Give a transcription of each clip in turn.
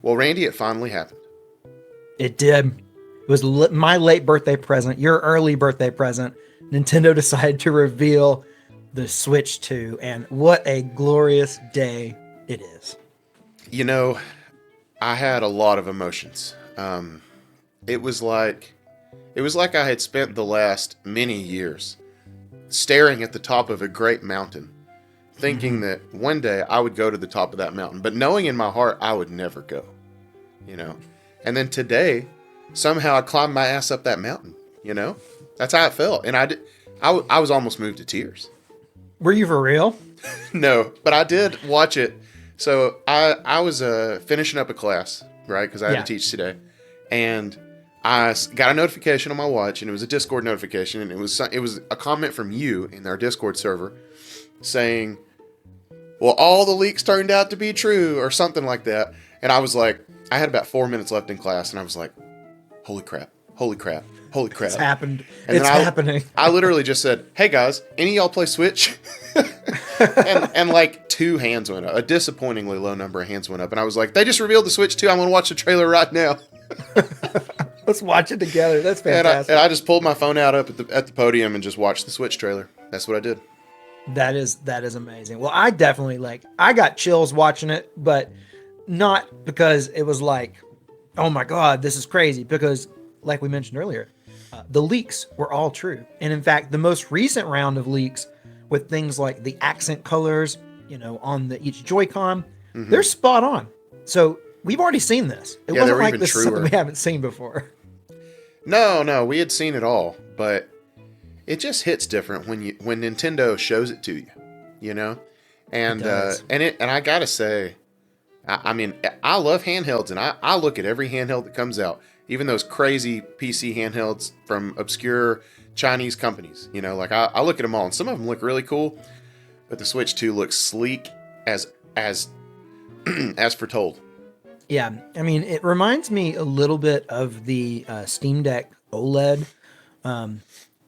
Well, Randy, it finally happened. It did. It was my late birthday present, your early birthday present. Nintendo decided to reveal the Switch 2, and what a glorious day it is. You know, I had a lot of emotions. It was like it was like I had spent the last many years staring at the top of a great mountain, thinking Mm-hmm. that one day I would go to the top of that mountain, but knowing in my heart I would never go, you know. And then today, somehow I climbed my ass up that mountain, you know. That's how it felt, and I was almost moved to tears. Were you for real? No, but I did watch it. So I was finishing up a class, right? Because I had to Yeah. teach today, and got a notification on my watch, and it was a Discord notification, and it was a comment from you in our Discord server saying, "Well, all the leaks turned out to be true," or something like that. And I was like, I had about 4 minutes left in class, and I was like, "Holy crap! Holy crap! Holy crap!" It's happened. And then It's happening. I literally just said, "Hey guys, any of y'all play Switch?" and like two hands went up. A disappointingly low number of hands went up, and I was like, "They just revealed the Switch 2. I'm gonna watch the trailer right now." Let's watch it together. That's And I, fantastic. and I just pulled my phone out up at the podium and just watched the Switch trailer. That's what I did. That is amazing. Well, I definitely I got chills watching it, but not because it was like, oh my god, this is crazy. Because like we mentioned earlier, the leaks were all true, and in fact, the most recent round of leaks with things like the accent colors, on each Joy-Con, they're spot on. So we've already seen this. It Yeah, they wasn't were like even this is something truer. we haven't seen before. No, we had seen it all, but it just hits different when Nintendo shows it to you, you know. It And does. and I gotta say, I mean, I love handhelds, and I look at every handheld that comes out, even those crazy PC handhelds from obscure Chinese companies. You know, like I look at them all, and some of them look really cool, but the Switch 2 looks sleek as as foretold. Yeah, I mean, it reminds me a little bit of the Steam Deck OLED,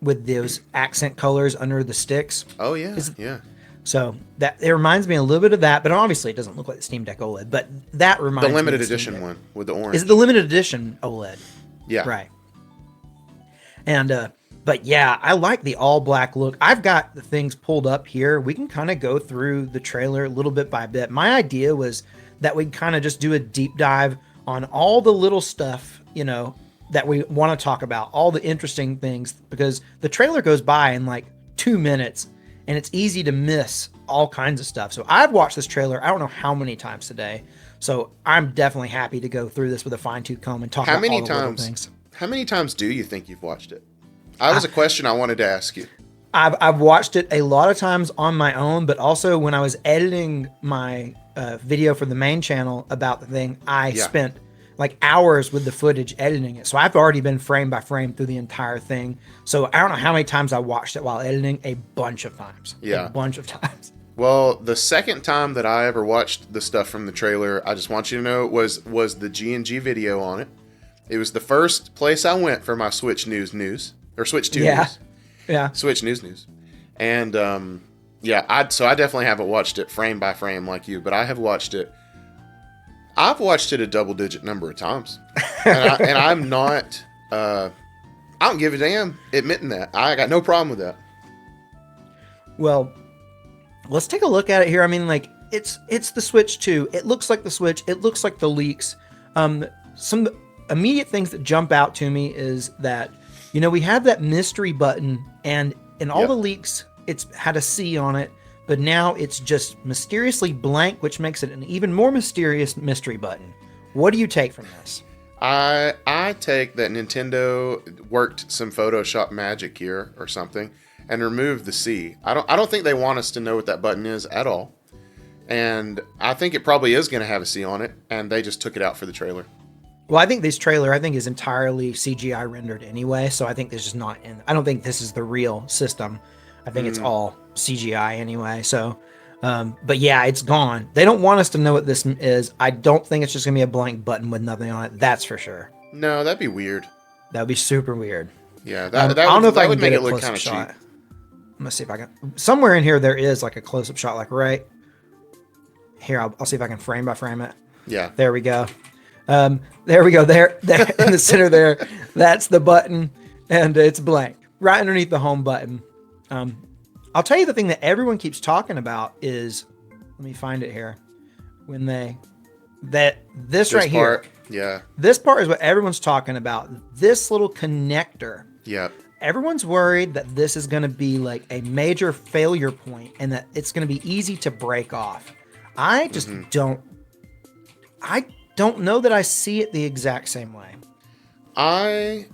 with those accent colors under the sticks. Oh yeah, Is yeah. So that it reminds me a little bit of that, but obviously it doesn't look like the Steam Deck OLED. But that The reminds me of limited the Steam edition Deck. one with the Is it the orange. limited edition OLED? Yeah. Right. And but yeah, I like the all black look. I've got the things pulled up here. We can kind of go through the trailer little bit by bit. My idea was that we'd kind of just do a deep dive on all the little stuff, that we want to talk about, all the interesting things, because the trailer goes by in like 2 minutes and it's easy to miss all kinds of stuff. So I've watched this trailer, I don't know how many times today. So I'm definitely happy to go through this with a fine tooth comb and talk How about many all the little times? things. How many times do you think you've watched it? That was a question I wanted to ask you. I've watched it a lot of times on my own, but also when I was editing my video for the main channel about the thing, I Yeah. spent like hours with the footage editing it. So I've already been frame by frame through the entire thing. So I don't know how many times I watched it while editing. A bunch of times. Yeah. A bunch of times. Well, the second time that I ever watched the stuff from the trailer, I just want you to know was the G&G video on it. It was the first place I went for my Switch news or Switch 2 Yeah. news. Yeah. Switch news. And yeah, I definitely haven't watched it frame by frame like you, but I have watched it. I've watched it a double digit number of times. And I'm not I don't give a damn admitting that. I got no problem with that. Well, let's take a look at it here. I mean, like it's the Switch 2. It looks like the Switch. It looks like the leaks. Some immediate things that jump out to me is that we have that mystery button, and in all Yep. the leaks, it's had a C on it, but now it's just mysteriously blank, which makes it an even more mysterious mystery button. What do you take from this? I take that Nintendo worked some Photoshop magic here or something and removed the C. I don't think they want us to know what that button is at all. And I think it probably is going to have a C on it, and they just took it out for the trailer. Well, I think this trailer, is entirely CGI rendered anyway, so I think this is not in. I don't think this is the real system. I think it's all CGI anyway. So, but yeah, it's gone. They don't want us to know what this is. I don't think it's just gonna be a blank button with nothing on it. That's for sure. No, that'd be weird. That would be super weird. Yeah, I don't know if I that can would get make a it look close kind up of shot. cheap. I'm gonna see if I can. Somewhere in here there is like a close up shot, like right here. I'll see if I can frame by frame it. Yeah. There we go. There we go. There in the center there. That's the button, and it's blank right underneath the home button. I'll tell you the thing that everyone keeps talking about is, let me find it here. When this right part, here. yeah. This part is what everyone's talking about. This little connector. Yeah. Everyone's worried that this is going to be like a major failure point and that it's going to be easy to break off. I just don't know that I see it the exact same way. I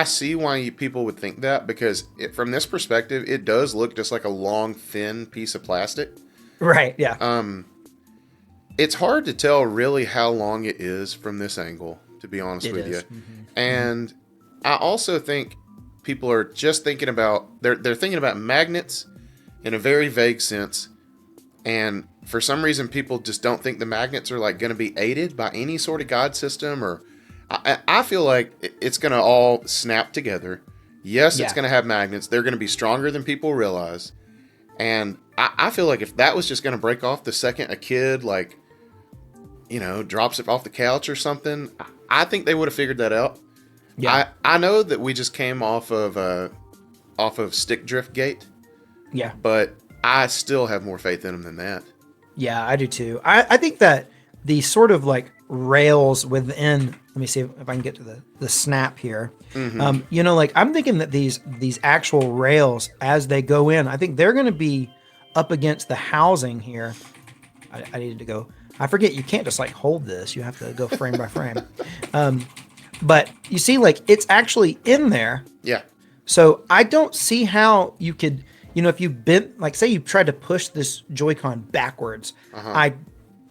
see why people would think that, because from this perspective, it does look just like a long, thin piece of plastic. Right, yeah. It's hard to tell really how long it is from this angle, to be honest with you. Mm-hmm. And I also think people are just thinking about, they're thinking about magnets in a very vague sense. And for some reason, people just don't think the magnets are like going to be aided by any sort of guide system, or I feel like it's going to all snap together. Yes, it's going to have magnets. They're going to be stronger than people realize. And I feel like if that was just going to break off the second a kid, like, drops it off the couch or something, I think they would have figured that out. Yeah. I know that we just came off of stick drift gate. Yeah. But I still have more faith in them than that. Yeah, I do too. I think that the sort of like rails within, let me see if I can get to the snap here. Mm-hmm. Like I'm thinking that these actual rails, as they go in, I think they're going to be up against the housing here. I needed to go. I forget, you can't just like hold this. You have to go frame by frame. But you see, like it's actually in there. Yeah. So I don't see how you could, if you bent, like say you tried to push this Joy-Con backwards, I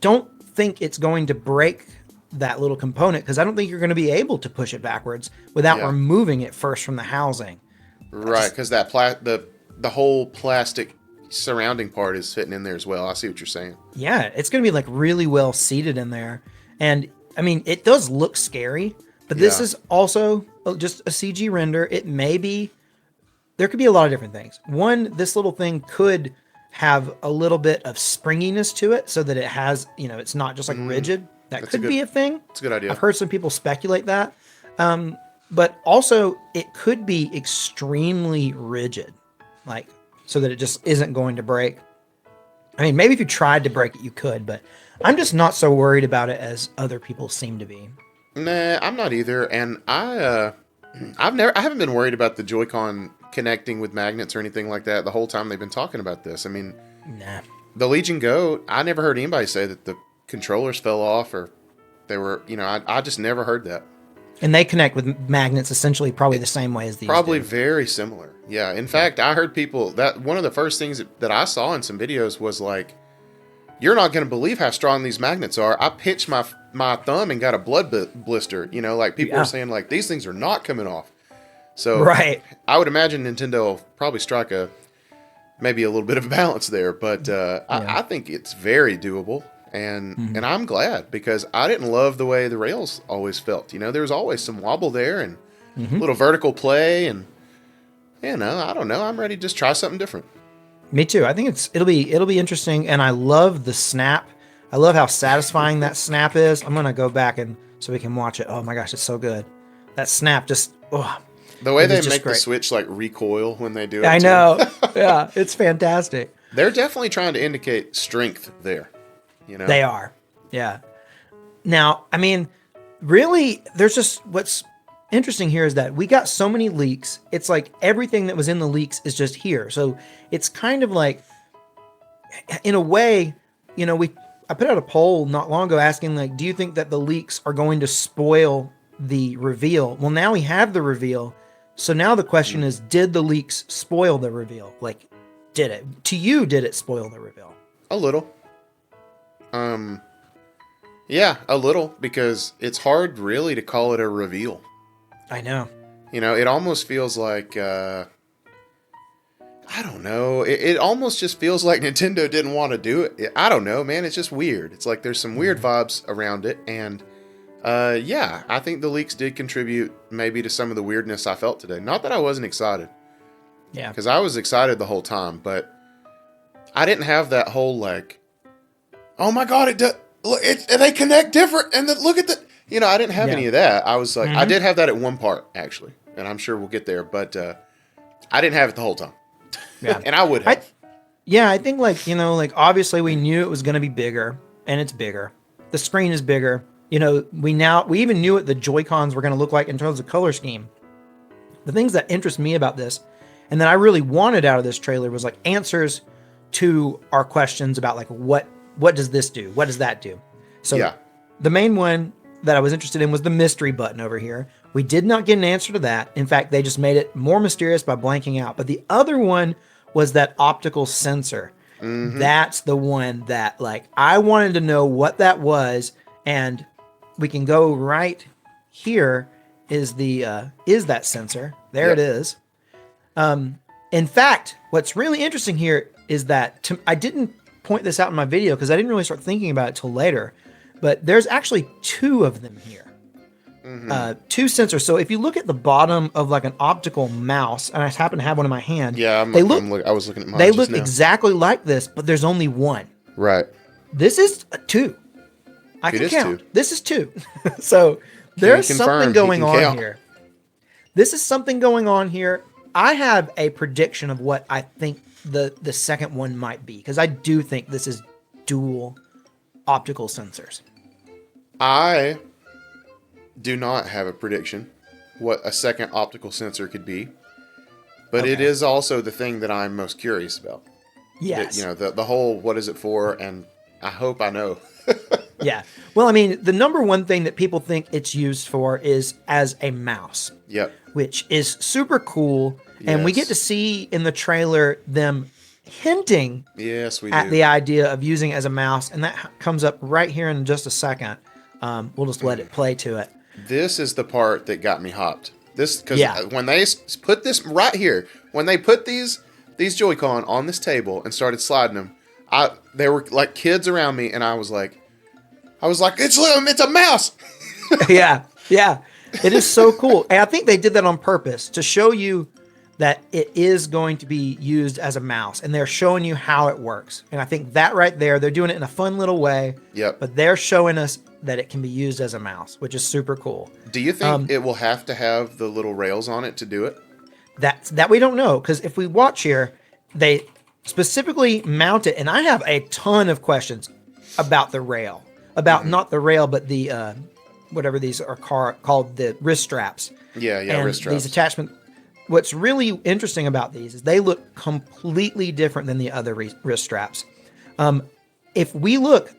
don't think it's going to break that little component, because I don't think you're going to be able to push it backwards without removing it first from the housing. Right, because that the whole plastic surrounding part is fitting in there as well. I see what you're saying. Yeah, it's going to be like really well seated in there. And I mean, it does look scary, but this is also just a CG render. It may be, there could be a lot of different things. One, this little thing could have a little bit of springiness to it so that it has, it's not just like rigid. That could be a thing. It's a good idea. I've heard some people speculate that. But also it could be extremely rigid, like so that it just isn't going to break. I mean, maybe if you tried to break it, you could, but I'm just not so worried about it as other people seem to be. Nah, I'm not either. And I haven't been worried about the Joy-Con connecting with magnets or anything like that the whole time they've been talking about this. I mean, the Legion Go, I never heard anybody say that the controllers fell off or they were, I just never heard that. And they connect with magnets essentially probably the same way as these Probably do. Very similar. Yeah. In fact, I heard people, that one of the first things that I saw in some videos was like, you're not going to believe how strong these magnets are. I pinched my thumb and got a blood blister. Like people were saying like, these things are not coming off. So right. I would imagine Nintendo will probably strike maybe a little bit of balance there, but I think it's very doable. And I'm glad, because I didn't love the way the rails always felt. There was always some wobble there and little vertical play, and I don't know. I'm ready to just try something different. Me too. I think it'll be interesting, and I love the snap. I love how satisfying that snap is. I'm gonna go back so we can watch it. Oh my gosh, it's so good. That snap just the way they make the Switch like recoil when they do it. I know. Yeah, it's fantastic. They're definitely trying to indicate strength there. They are. Yeah. Now, I mean, really, there's just what's interesting here is that we got so many leaks. It's like everything that was in the leaks is just here. So it's kind of like, in a way, I put out a poll not long ago asking, like, do you think that the leaks are going to spoil the reveal? Well, now we have the reveal. So now the question is, did the leaks spoil the reveal? Like, did it? To you, did it spoil the reveal? A little. Yeah, a little, because it's hard really to call it a reveal. I know. It almost feels like, I don't know. It almost just feels like Nintendo didn't want to do it. I don't know, man. It's just weird. It's like there's some weird vibes around it. And, I think the leaks did contribute maybe to some of the weirdness I felt today. Not that I wasn't excited. Yeah. Because I was excited the whole time, but I didn't have that whole like, oh my God, they connect different. And look at I didn't have Yeah. any of that. I was like, I Mhm. did have that at one part actually, and I'm sure we'll get there, but I didn't have it the whole time, Yeah. and I would I have. Yeah, I think like, like obviously we knew it was going to be bigger and it's bigger. The screen is bigger. We even knew what the Joy-Cons were going to look like in terms of color scheme. The things that interest me about this and that I really wanted out of this trailer was like answers to our questions about like what does this do? What does that do? So Yeah. the main one that I was interested in was the mystery button over here. We did not get an answer to that. In fact, they just made it more mysterious by blanking out. But the other one was that optical sensor. That's the one that like I wanted to know what that was, and we can go right here is that sensor. There Yep. it is. In fact, what's really interesting here is that I didn't point this out in my video because I didn't really start thinking about it till later, but there's actually two of them here. Two sensors. So if you look at the bottom of like an optical mouse, and I happen to have one in my hand, Yeah, I was looking at mine they just look now. exactly like this, but there's only one. Right. This is a two. I can is count. two. This is two. So there's confirm. something He going can on count. here. This is something going on here. I have a prediction of what I think the second one might be, because I do think this is dual optical sensors. I do not have a prediction what a second optical sensor could be, but it Okay. is also the thing that I'm most curious about. Yes. The whole what is it for, and I hope I know. Yeah. Well, I mean, the number one thing that people think it's used for is as a mouse, Yep. which is super cool. And we Yes. get to see in the trailer them hinting Yes, we at do. the idea of using it as a mouse. And that comes up right here in just a second. We'll just let it play to it. This is the part that got me hopped. This because Yeah. when they put this right here, when they put these Joy-Con on this table and started sliding them, they were like kids around me, and I was like, it's a mouse. Yeah. Yeah. It is so cool. And I think they did that on purpose to show you that it is going to be used as a mouse, and they're showing you how it works. And I think that right there, they're doing it in a fun little way. Yep. But they're showing us that it can be used as a mouse, which is super cool. Do you think it will have to have the little rails on it to do it? That we don't know, because if we watch here, they specifically mount it, and I have a ton of questions about the rail, about not the rail, but the whatever these are called, the wrist straps. Yeah, And wrist straps. these attachments. What's really interesting about these is they look completely different than the other wrist straps. If we look,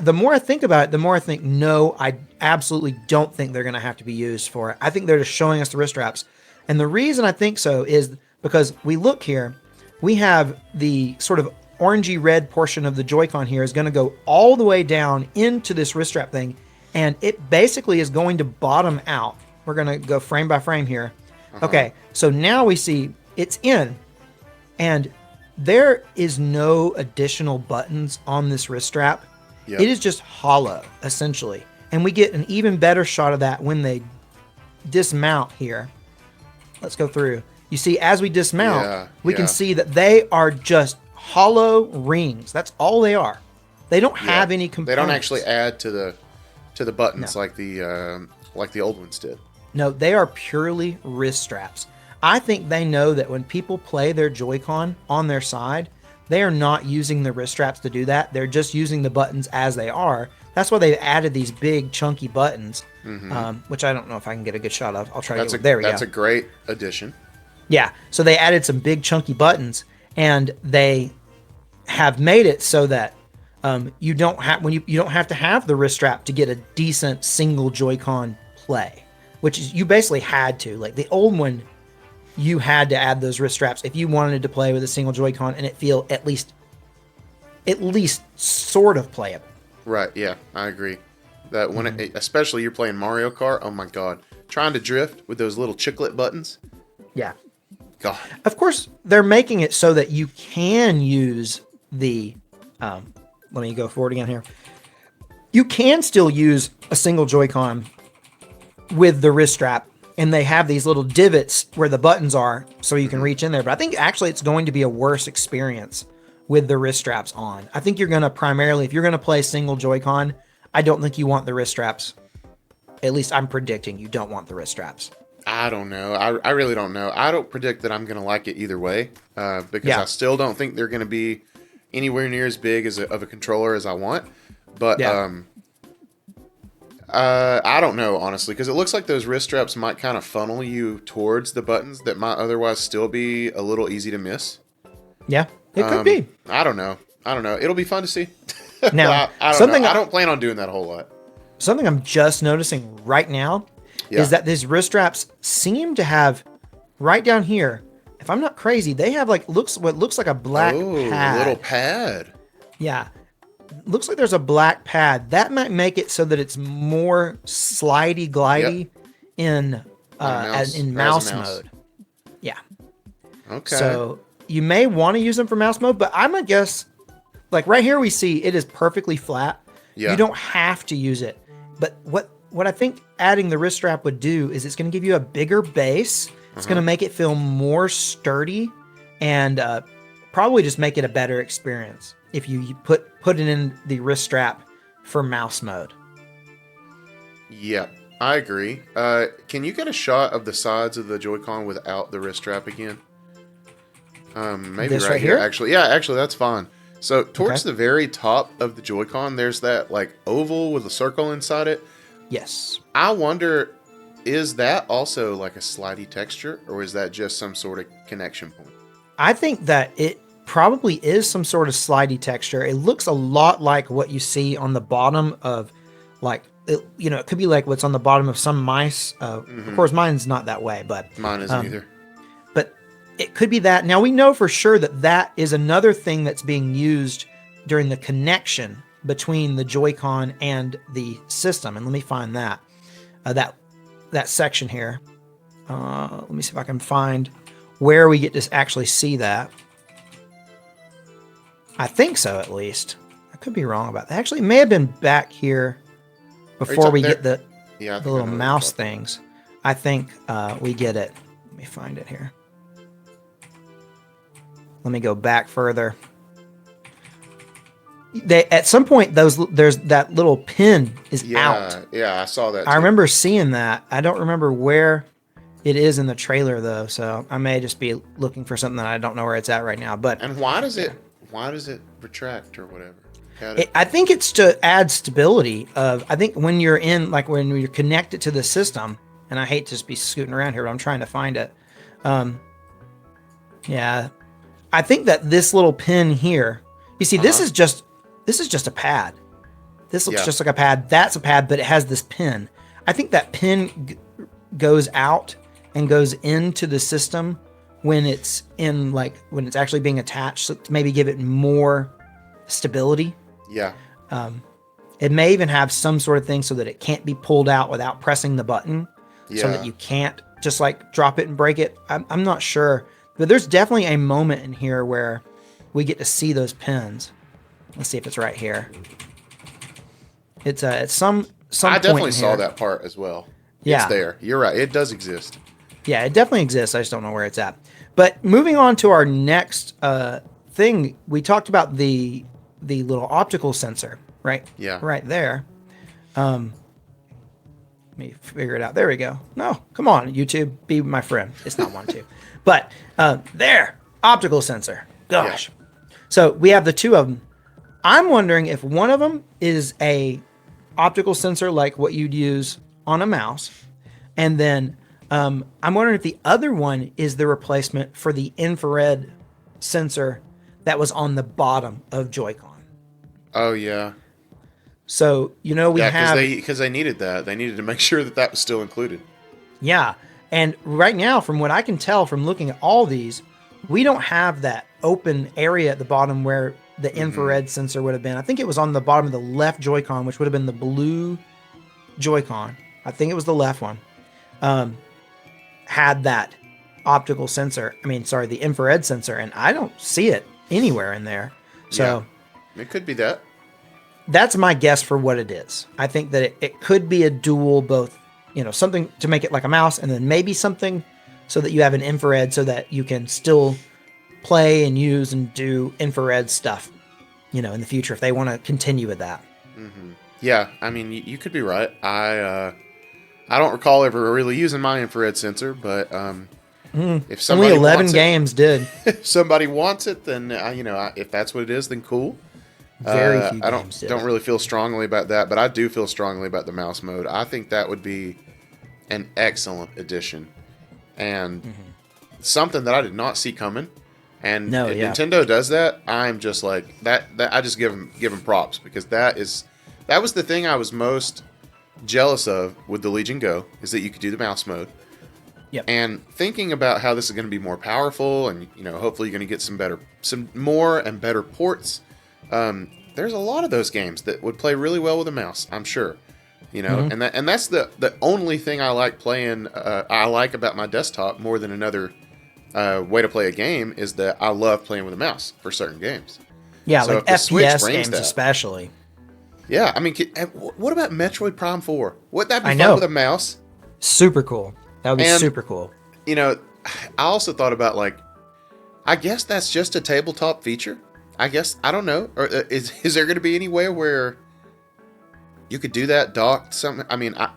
the more I think about it, the more I think, no, I absolutely don't think they're going to have to be used for it. I think they're just showing us the wrist straps. And the reason I think so is because we look here, we have the sort of orangey red portion of the Joy-Con here is going to go all the way down into this wrist strap thing. And it basically is going to bottom out. We're going to go frame by frame here. Okay, so now we see it's in, and there is no additional buttons on this wrist strap. Yep. It is just hollow, essentially. And we get an even better shot of that when they dismount here. Let's go through. You see, as we dismount, we can see that they are just hollow rings. That's all they are. They don't have any components. They don't actually add to the buttons like the old ones did. No, they are purely wrist straps. I think they know that when people play their Joy-Con on their side, they are not using the wrist straps to do that. They're just using the buttons as they are. That's why they've added these big chunky buttons, which I don't know if I can get a good shot of. I'll try to get there we go. That's a great addition. Yeah, so they added some big chunky buttons, and they have made it so that you don't have you don't have to have the wrist strap to get a decent single Joy-Con play, which is you basically had to. Like the old one, you had to add those wrist straps if you wanted to play with a single Joy-Con and it feel at least sort of playable. Right? Yeah, I agree. That when especially you're playing Mario Kart, oh my god, trying to drift with those little chiclet buttons. Yeah. God. Of course, they're making it so that you can use the. Let me go forward again here. You can still use a single Joy-Con with the wrist strap, and they have these little divots where the buttons are, so you can reach in there. But I think actually it's going to be a worse experience with the wrist straps on. I think you're going to primarily, if you're going to play single Joy-Con, I don't think you want the wrist straps At least I'm predicting you don't want the wrist straps. I don't know. I really don't know. I don't predict that I'm going to like it either way, because I still don't think they're going to be anywhere near as big of a controller as I want. But I don't know, honestly, because it looks like those wrist straps might kind of funnel you towards the buttons that might otherwise still be a little easy to miss. Yeah, it could be. I don't know. It'll be fun to see. Now, I don't know. I don't plan on doing that a whole lot. Something I'm just noticing right now is that these wrist straps seem to have right down here. If I'm not crazy, they have what looks like a black pad. A little pad. Yeah. Looks like there's a black pad. That might make it so that it's more slidey glidey in mouse mode. Yeah. Okay. So you may want to use them for mouse mode, but I'm gonna guess, like right here we see it is perfectly flat. Yeah. You don't have to use it. But what I think adding the wrist strap would do is it's going to give you a bigger base. It's going to make it feel more sturdy, and probably just make it a better experience if you put it in the wrist strap for mouse mode. Yeah, I agree. Can you get a shot of the sides of the Joy-Con without the wrist strap again? Maybe this right here. Actually, that's fine. So towards the very top of the Joy-Con, there's that like oval with a circle inside it. Yes. I wonder, is that also like a slidey texture, or is that just some sort of connection point? I think that it probably is some sort of slidey texture. It looks a lot like what you see on the bottom of, like, it could be like what's on the bottom of some mice. Of course, mine's not that way, but mine isn't either. But it could be that. Now we know for sure that is another thing that's being used during the connection between the Joy-Con and the system. And let me find that section here. Let me see if I can find where we get to actually see that. I think so, at least. I could be wrong about that. Actually, it may have been back here before we get the little mouse things. I think we get it. Let me find it here. Let me go back further. At some point, there's that little pin is out. Yeah, I saw that too. I remember seeing that. I don't remember where it is in the trailer though, so I may just be looking for something that I don't know where it's at right now. But and why does it retract or whatever? I think it's to add stability. I think when you're when you're connected to the system, and I hate to just be scooting around here, but I'm trying to find it. Yeah, I think that this little pin here. You see, this is just a pad. This looks just like a pad. That's a pad, but it has this pin. I think that pin goes out and goes into the system when it's when it's actually being attached, so to maybe give it more stability. Yeah. It may even have some sort of thing so that it can't be pulled out without pressing the button, so that you can't just like drop it and break it. I'm not sure, but there's definitely a moment in here where we get to see those pins. Let's see if it's right here. It's at some I point definitely in saw here. that part as well. Yeah. It's there. You're right. It does exist. Yeah, it definitely exists. I just don't know where it's at. But moving on to our next thing, we talked about the little optical sensor, right? Yeah. Right there. Let me figure it out. There we go. No, come on, YouTube, be my friend. It's not one, two. But there, optical sensor. Gosh. Yeah. So we have the two of them. I'm wondering if one of them is a optical sensor like what you'd use on a mouse, and then I'm wondering if the other one is the replacement for the infrared sensor that was on the bottom of Joy-Con. Oh yeah. So we have because they needed that. They needed to make sure that was still included. Yeah, and right now, from what I can tell from looking at all these, we don't have that open area at the bottom where the infrared sensor would have been. I think it was on the bottom of the left Joy-Con, which would have been the blue Joy-Con. I think it was the left one. Had that optical sensor. The infrared sensor, and I don't see it anywhere in there. So it could be that. That's my guess for what it is. I think that it could be a dual, both, something to make it like a mouse, and then maybe something so that you have an infrared so that you can still play and use and do infrared stuff, in the future if they want to continue with that. Mm-hmm. Yeah, you could be right. I don't recall ever really using my infrared sensor, but if Only somebody 11 wants games did. if somebody wants it, then if that's what it is, then cool. Very few I games did. don't really feel strongly about that, but I do feel strongly about the mouse mode. I think that would be an excellent addition, and something that I did not see coming. And if Nintendo does that, I'm just like that. I just give them props, because that was the thing I was most jealous of with the Legion Go, is that you could do the mouse mode. Yep. And thinking about how this is going to be more powerful, and hopefully you're going to get some more and better ports. There's a lot of those games that would play really well with a mouse, I'm sure. And that's the only thing I like playing. I like about my desktop more than another way to play a game, is that I love playing with a mouse for certain games. Yeah, so like FPS games especially. Yeah, I mean, what about Metroid Prime 4? Wouldn't that be fun with a mouse? Super cool. That would be super cool. I also thought about, like, I guess that's just a tabletop feature. I guess, I don't know. Or is there going to be any way where you could do that docked? Something? I mean, I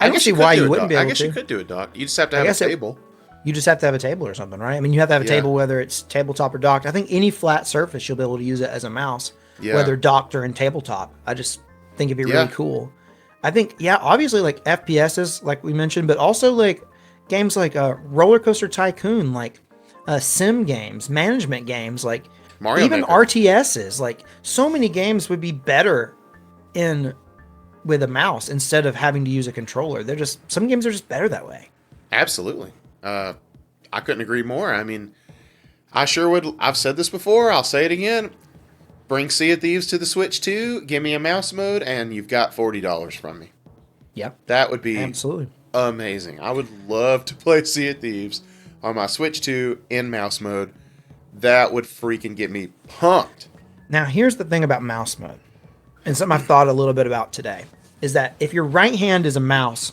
don't see why you wouldn't be able to. I guess you could do it docked. You just have to have a table. You just have to have a table or something, right? I mean, you have to have a table, whether it's tabletop or docked. I think any flat surface, you'll be able to use it as a mouse, whether docked or in tabletop. I just think it'd be really cool. I think, obviously, like FPSs, like we mentioned, but also like games like Roller Coaster Tycoon, like sim games, management games, like Mario even Maker. RTSs. Like, so many games would be better with a mouse instead of having to use a controller. Some games are just better that way. Absolutely. I couldn't agree more. I mean, I sure would. I've said this before. I'll say it again. Bring Sea of Thieves to the Switch 2. Give me a mouse mode, and you've got $40 from me. Yep. That would be absolutely amazing. I would love to play Sea of Thieves on my Switch 2 in mouse mode. That would freaking get me pumped. Now, here's the thing about mouse mode, and something I've thought a little bit about today, is that if your right hand is a mouse,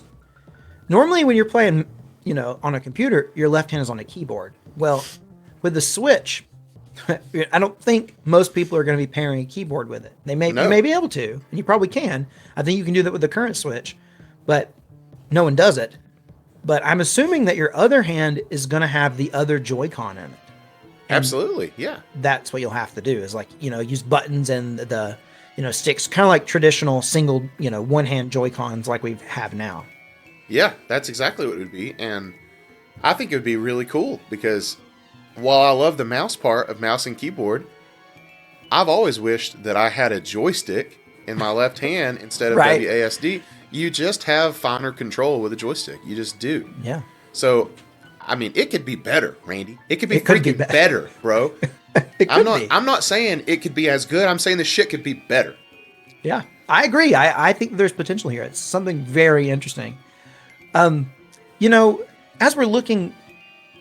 normally when you're playing, on a computer, your left hand is on a keyboard. Well, with the Switch, I don't think most people are going to be pairing a keyboard with it. You may be able to, and you probably can. I think you can do that with the current Switch, but no one does it. But I'm assuming that your other hand is going to have the other Joy-Con in it. And absolutely, yeah. That's what you'll have to do, is like, use buttons and the, sticks, kind of like traditional single, one-hand Joy-Cons like we have now. Yeah, that's exactly what it would be. And I think it would be really cool, because while I love the mouse part of mouse and keyboard, I've always wished that I had a joystick in my left hand instead of WASD. You just have finer control with a joystick. You just do. Yeah. So, I mean, it could be better, Randy. It could be freaking better, bro. I'm not saying it could be as good. I'm saying the shit could be better. Yeah, I agree. I think there's potential here. It's something very interesting. As we're looking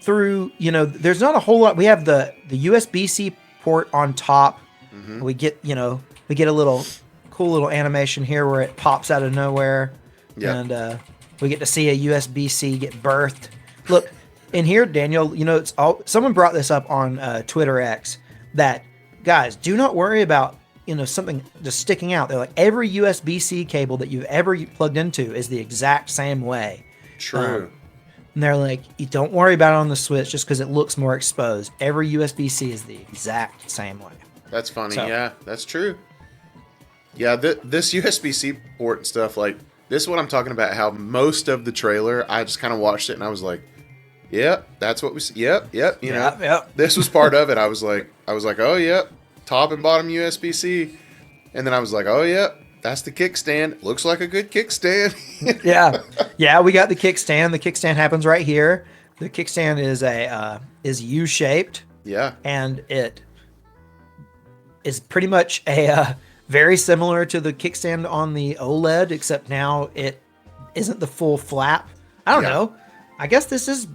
through, there's not a whole lot. We have the USB-C port on top. Mm-hmm. We get a little cool little animation here where it pops out of nowhere. Yep. And we get to see a USB-C get birthed. Look, in here, Daniel, it's all, someone brought this up on Twitter X, that, guys, do not worry about, something just sticking out. They're like, every USB-C cable that you've ever plugged into is the exact same way. True. And they're like, you don't worry about it on the Switch just because it looks more exposed. Every USB-C is the exact same way. That's funny. Yeah, that's true. Yeah, this USB-C port and stuff, like, this is what I'm talking about, how most of the trailer, I just kind of watched it and I was like, yep, that's what we see. Yep. Yep. This was part of it. I was like, oh, yep, top and bottom USB-C. And then I was like, oh, yep, that's the kickstand. Looks like a good kickstand. Yeah, we got the kickstand. The kickstand happens right here. The kickstand is U-shaped. Yeah. And it is pretty much very similar to the kickstand on the OLED, except now it isn't the full flap. I don't know. I guess this is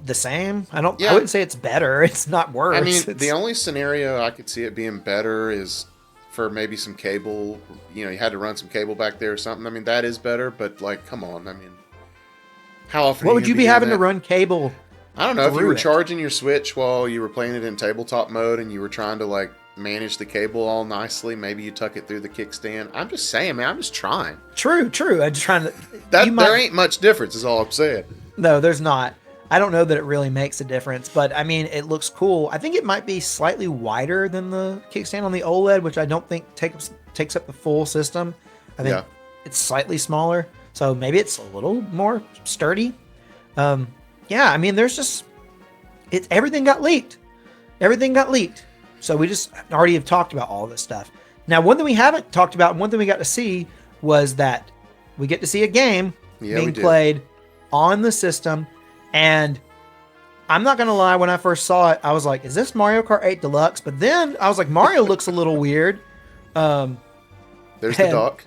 the same. I wouldn't say it's better. It's not worse. I mean, the only scenario I could see it being better is for maybe some cable. You had to run some cable back there or something. I mean, that is better, but like, come on. I mean, how often? What would you be having to run cable? I don't know, if you were charging your Switch while you were playing it in tabletop mode and you were trying to, like, manage the cable all nicely. Maybe you tuck it through the kickstand. I'm just saying, man. I'm just trying. True. I'm just trying to. There ain't much difference, is all I'm saying. No, there's not. I don't know that it really makes a difference, but I mean, it looks cool. I think it might be slightly wider than the kickstand on the OLED, which I don't think takes up the full system. I think it's slightly smaller, so maybe it's a little more sturdy. Yeah, I mean, everything got leaked. Everything got leaked. So we just already have talked about all this stuff. Now, one thing we haven't talked about, and one thing we got to see was that we get to see a game being played on the system. And I'm not going to lie, when I first saw it, I was like, is this Mario Kart 8 Deluxe? But then I was like, Mario looks a little weird. There's the dock.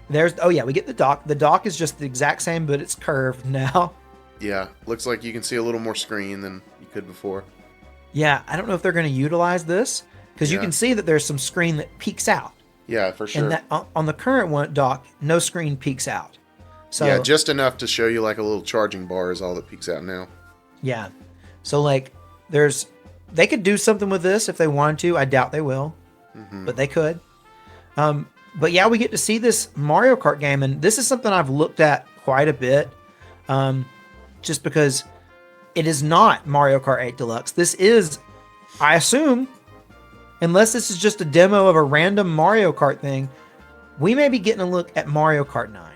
We get the dock. The dock is just the exact same, but it's curved now. Yeah, looks like you can see a little more screen than you could before. Yeah, I don't know if they're going to utilize this, because you can see that there's some screen that peeks out. Yeah, for sure. And that, on the current one dock, no screen peeks out. So, yeah, just enough to show you like a little charging bar is all that peeks out now. Yeah. So like they could do something with this if they wanted to. I doubt they will, but they could. But yeah, we get to see this Mario Kart game, and this is something I've looked at quite a bit, just because it is not Mario Kart 8 Deluxe. This is, I assume, unless this is just a demo of a random Mario Kart thing, we may be getting a look at Mario Kart 9.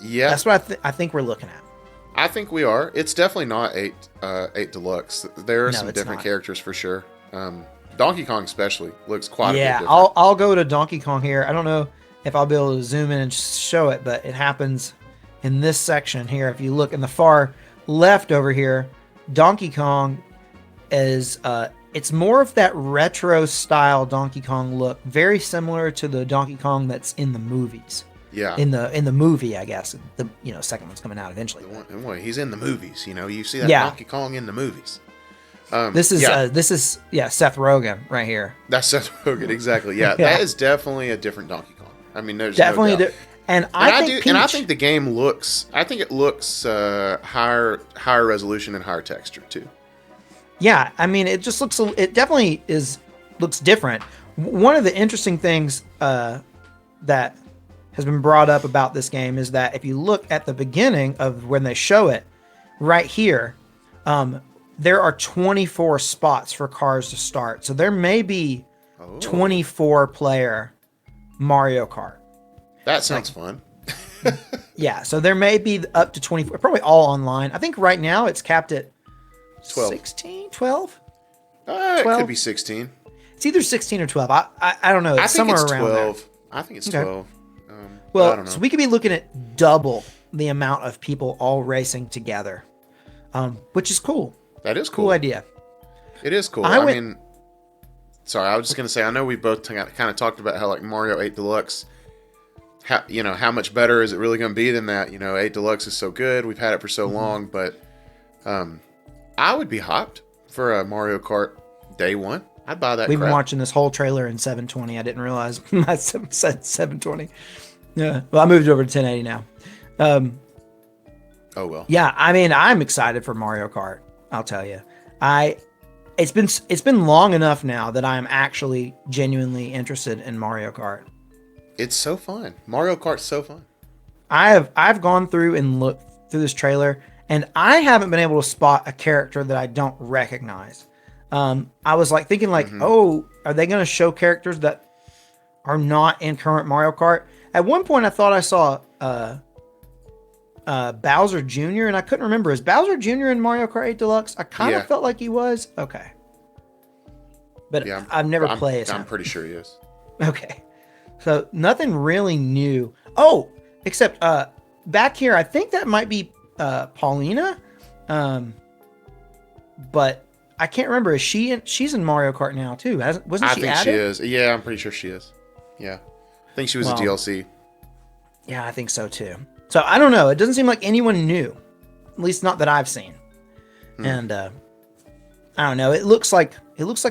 Yeah, that's what I think we're looking at. I think we are. It's definitely not 8 Deluxe. There are some different characters for sure. Donkey Kong especially looks quite a bit different. Yeah, I'll go to Donkey Kong here. I don't know if I'll be able to zoom in and show it, but it happens in this section here. If you look in the far left over here, Donkey Kong is it's more of that retro style Donkey Kong look, very similar to the Donkey Kong that's in the movies. Yeah. In the movie, I guess. The second one's coming out eventually. He's in the movies, you see that Donkey Kong in the movies. This is Seth Rogen right here. That's Seth Rogen, exactly. Yeah, that is definitely a different Donkey Kong. I mean, there's definitely no doubt. And I think the game looks. I think it looks higher resolution and higher texture too. Yeah, I mean, it just looks. It definitely looks different. One of the interesting things that has been brought up about this game is that if you look at the beginning of when they show it, right here, there are 24 spots for cars to start. So there may be 24 player Mario Kart. That sounds fun. Yeah, so there may be up to 24, probably all online. I think right now it's capped at 12. 16, 12? 12? It could be 16. It's either 16 or 12. I don't know. It's somewhere around 12. there. I think it's 12. Well, I don't know. So we could be looking at double the amount of people all racing together, which is cool. That is cool idea. It is cool. I mean, sorry, I was just going to say, I know we both kind of talked about how like Mario 8 Deluxe, how much better is it really going to be than that? 8 Deluxe is so good. We've had it for so long, but I would be hyped for a Mario Kart day one. I'd buy that. We've been watching this whole trailer in 720. I didn't realize I said 720. Yeah. Well, I moved over to 1080 now. Oh well. Yeah, I mean, I'm excited for Mario Kart. I'll tell you. It's been long enough now that I'm actually genuinely interested in Mario Kart. It's so fun. Mario Kart's so fun. I've gone through and looked through this trailer, and I haven't been able to spot a character that I don't recognize. I was like thinking oh, are they going to show characters that are not in current Mario Kart? At one point, I thought I saw Bowser Jr., and I couldn't remember. Is Bowser Jr. in Mario Kart 8 Deluxe? I kind of felt like he was. Okay. But I've never played as him. I'm pretty sure he is. Okay. So nothing really new. Oh, except back here, I think that might be Paulina. But I can't remember. Is she's in Mario Kart now too? Wasn't she added? I think she is. Yeah, I'm pretty sure she is. Yeah. I think she was a DLC. Yeah, I think so too. So I don't know. It doesn't seem like anyone new, at least not that I've seen. And I don't know. It looks like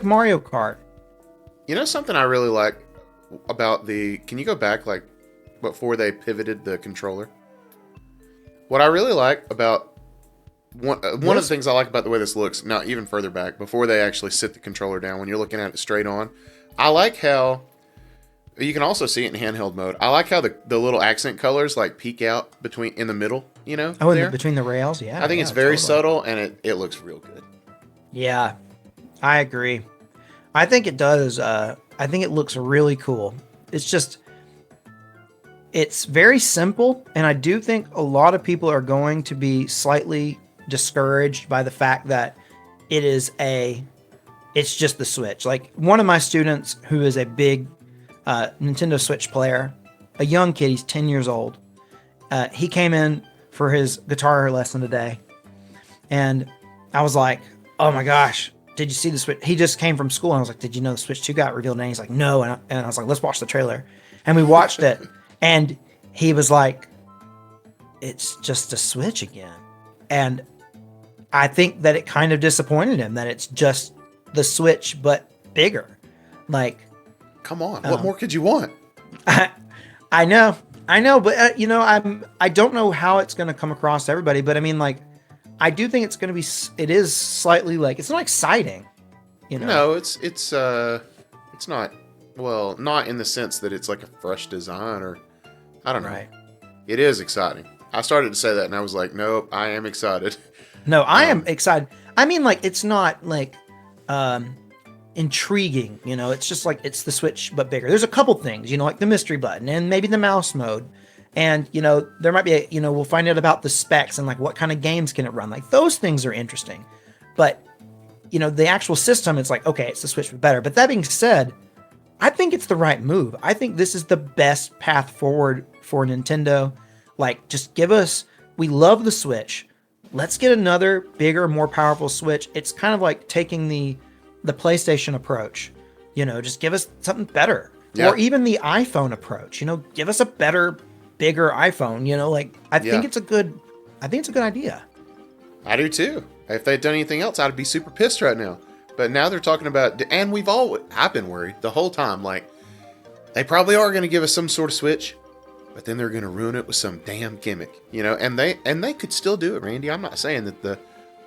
Mario Kart. Something I really like about can you go back like before they pivoted the controller? What I really like about one of the things I like about the way this looks, now even further back, before they actually sit the controller down, when you're looking at it straight on, I like how you can also see it in handheld mode. I like how the little accent colors like peek out in the middle, Between the rails, yeah. I think it's very subtle, and it looks real good. Yeah, I agree. I think it does. I think it looks really cool. It's very simple, and I do think a lot of people are going to be slightly discouraged by the fact that it's just the Switch. Like, one of my students who is a big Nintendo Switch player, a young kid, he's 10 years old. He came in for his guitar lesson today, and I was like, oh my gosh, did you see the Switch? He just came from school, and I was like, did you know the Switch 2 got revealed? And he's like, no. And I was like, let's watch the trailer. And we watched it, and he was like, it's just a Switch again. And I think that it kind of disappointed him that it's just the Switch, but bigger. Like, come on, what more could you want? I know, but I don't know how it's going to come across to everybody, but I mean, like, I do think it's going to be, it is slightly like, it's not exciting, No, it's not, well, not in the sense that it's like a fresh design or, I don't know. Right. It is exciting. I started to say that and I was like, nope, I am excited. No, I am excited. I mean, like, it's not like, intriguing, it's just like, it's the Switch but bigger. There's a couple things, like the mystery button and maybe the mouse mode, and there might be we'll find out about the specs and like what kind of games can it run. Like, those things are interesting, but the actual system, it's like, okay, it's the Switch but better. But that being said, I think it's the right move. I think this is the best path forward for Nintendo. Like, just we love the Switch, let's get another bigger, more powerful Switch. It's kind of like taking the PlayStation approach, just give us something better. Yeah. Or even the iPhone approach, give us a better, bigger iPhone, like, I think it's a good idea. I do too. If they'd done anything else, I'd be super pissed right now. But now they're talking about, and I've been worried the whole time, like, they probably are going to give us some sort of Switch, but then they're going to ruin it with some damn gimmick, and they could still do it, Randy. I'm not saying that they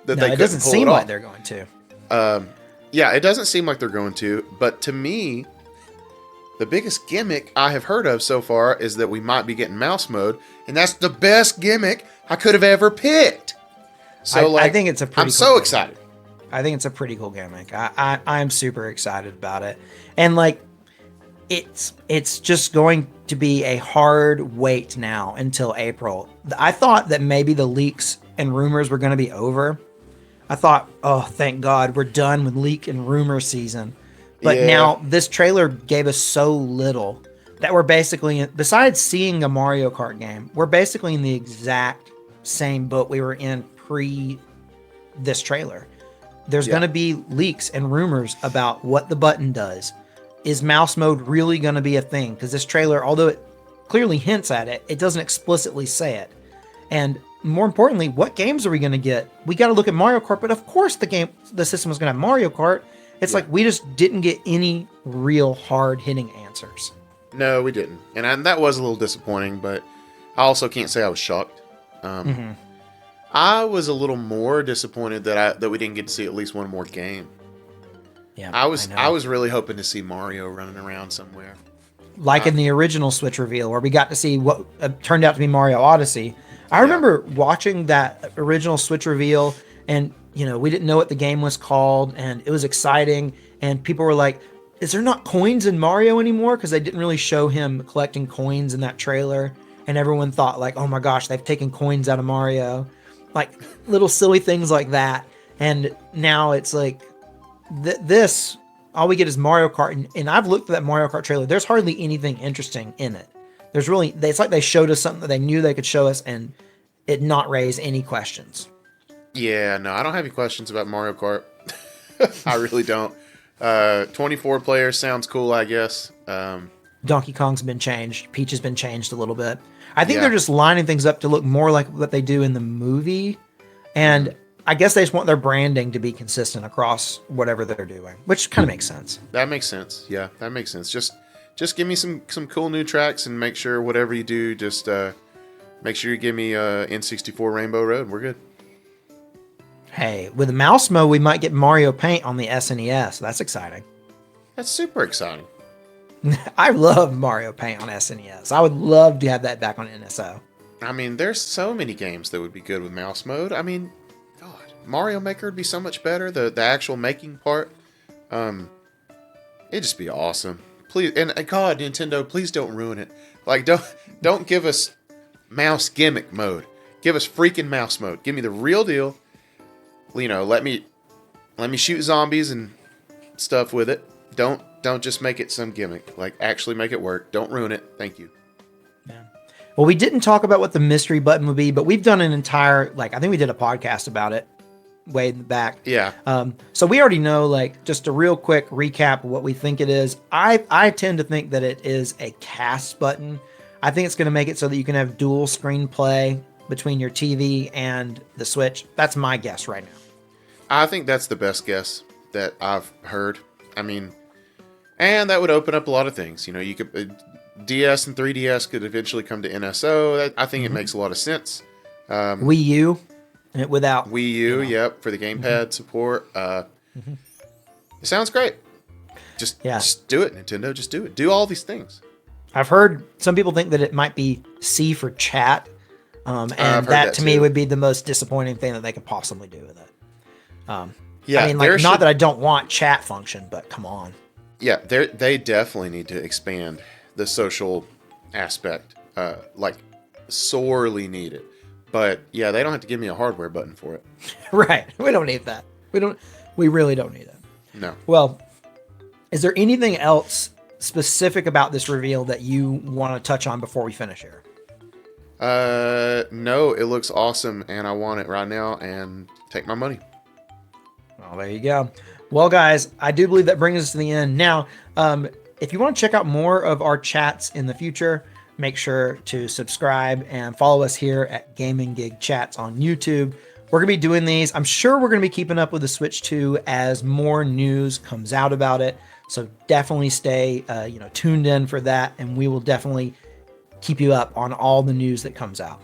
couldn't it doesn't seem like they're going to. Yeah, it doesn't seem like they're going to, but to me, the biggest gimmick I have heard of so far is that we might be getting mouse mode, and that's the best gimmick I could have ever picked. So, I think it's a pretty I'm so excited. I think it's a pretty cool gimmick. I'm super excited about it. And like, it's just going to be a hard wait now until April. I thought that maybe the leaks and rumors were going to be over. I thought, oh, thank God, we're done with leak and rumor season. But now this trailer gave us so little that we're basically, besides seeing a Mario Kart game, we're basically in the exact same boat we were in pre this trailer. There's going to be leaks and rumors about what the button does. Is mouse mode really going to be a thing? Because this trailer, although it clearly hints at it, it doesn't explicitly say it. And more importantly, what games are we going to get? We got to look at Mario Kart, but of course the system was going to have Mario Kart. It's like we just didn't get any real hard-hitting answers. No, we didn't. And that was a little disappointing, but I also can't say I was shocked. I was a little more disappointed that we didn't get to see at least one more game. Yeah, I was really hoping to see Mario running around somewhere. Like in the original Switch reveal, where we got to see what turned out to be Mario Odyssey. I remember watching that original Switch reveal, and we didn't know what the game was called, and it was exciting, and people were like, is there not coins in Mario anymore? Because they didn't really show him collecting coins in that trailer, and everyone thought like, oh my gosh, they've taken coins out of Mario. Like, little silly things like that. And now it's like, this, all we get is Mario Kart, and I've looked at that Mario Kart trailer. There's hardly anything interesting in it. It's like they showed us something that they knew they could show us and it not raise any questions. Yeah, no, I don't have any questions about Mario Kart. I really don't. 24 players sounds cool, I guess. Donkey Kong's been changed. Peach has been changed a little bit. I think they're just lining things up to look more like what they do in the movie. And I guess they just want their branding to be consistent across whatever they're doing, which kind of makes sense. That makes sense. Yeah, that makes sense. Just give me some cool new tracks and make sure whatever you do, just make sure you give me N64 Rainbow Road. We're good. Hey, with the mouse mode, we might get Mario Paint on the SNES. That's exciting. That's super exciting. I love Mario Paint on SNES. I would love to have that back on NSO. I mean, there's so many games that would be good with mouse mode. I mean, God, Mario Maker would be so much better. The actual making part, it'd just be awesome. Please, and God, Nintendo, please don't ruin it. Like, don't give us mouse gimmick mode. Give us freaking mouse mode. Give me the real deal. You know, let me shoot zombies and stuff with it. Don't just make it some gimmick. Like, actually make it work. Don't ruin it. Thank you. Yeah. Well, we didn't talk about what the mystery button would be, but we've done an entire, I think we did a podcast about it way in the back. Yeah. So we already know, just a real quick recap of what we think it is. I tend to think that it is a cast button. I think it's going to make it so that you can have dual screen play between your TV and the Switch. That's my guess right now. I think that's the best guess that I've heard. I mean, and that would open up a lot of things. You know, you could DS and 3DS could eventually come to NSO. I think it makes a lot of sense. Wii U, without Wii U, yep, for the gamepad support. It sounds great. Just do it, Nintendo. Just do it. Do all these things. I've heard some people think that it might be C for chat, and that to me would be the most disappointing thing that they could possibly do with it. Yeah, I mean, not that I don't want chat function, but come on. Yeah, they definitely need to expand the social aspect. Sorely need it. But yeah, they don't have to give me a hardware button for it. Right. We don't need that. We really don't need it. No. Well, is there anything else specific about this reveal that you want to touch on before we finish here? No, it looks awesome and I want it right now and take my money. Well, there you go. Well, guys, I do believe that brings us to the end. Now, if you want to check out more of our chats in the future, make sure to subscribe and follow us here at Gaming Gig Chats on YouTube. We're going to be doing these. I'm sure we're going to be keeping up with the Switch 2 as more news comes out about it. So definitely stay tuned in for that, and we will definitely keep you up on all the news that comes out.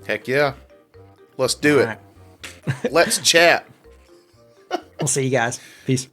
Heck yeah. Let's do it. Let's chat. We'll see you guys. Peace.